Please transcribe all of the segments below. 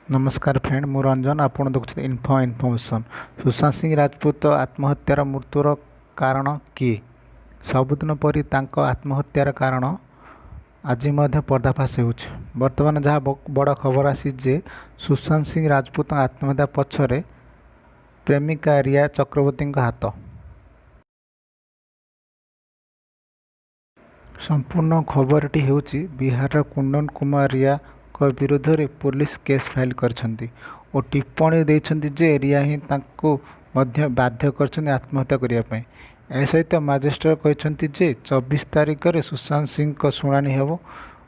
नमस्कार फ्रेंड मु रंजन आपण देखुं इनफर्मेशन सुशांत सिंह राजपूत आत्महत्यार मृत्युर कारण किए सबुदिन परी तांको आत्महत्यार कारण आज पर्दाफाश हो बर्तमान जहाँ बड़ खबर आसी जे सुशांत सिंह राजपूत आत्महत्या पछरे प्रेमिका रिया चक्रवर्ती हाथ। संपूर्ण खबरटी हेउची बिहार कुंदन कुमार रिया विरुद्ध रे पुलिस केस फाइल करछंती और टिप्पणी देछंती जे रिया ही तांको मध्य बाध्य करछंती आत्महत्या करिया पई। ए सहित मजिस्ट्रेट कहछंती जे 24 तारिख रे सुशांत सिंह को शुणानी हेबो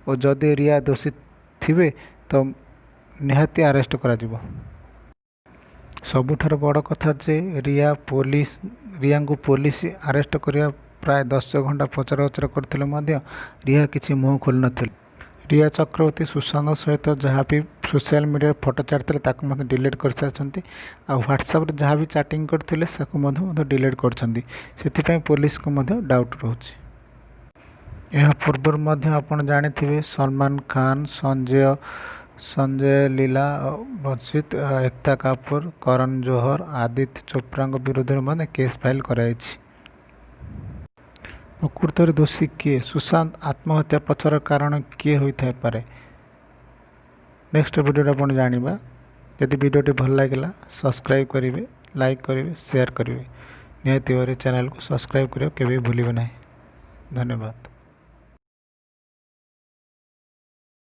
और जदि रिया दोषी थिबे तो निहाती अरेस्ट करा जिवो। सबुठार बड़ कथा जे रिया को पुलिस अरेस्ट करिया प्राय 10 घंटा पचरा करथिले मध्य रिया किछि मुँह खोल नथिले। रिया चक्रवर्ती सुशांत सहित जहाँ भी सोशल मीडिया फोटो छाड़ते ताकू डिलीट कर सारी आ व्हाट्सएप जहाँ भी चैटिंग करते डिलीट कर पुलिस को डाउट रोचे। यह पूर्व आप जानी सलमान खान संजय लीला बचित एktha कापोर karan johar आदित्य चोप्रा विरुद्ध में केस फाइल कराई। प्रकृत दोषी किए सुशांत आत्महत्या पछर कारण किए होता पारे नेक्स्ट वीडियो अपन जानिबा। यदि वीडियोटी भल लगे सब्सक्राइब करेंगे, लाइक करेंगे, शेयर करेंगे, निहाती भाव चैनल को सब्सक्राइब करेंगे केवे भूलिबे नहीं। धन्यवाद।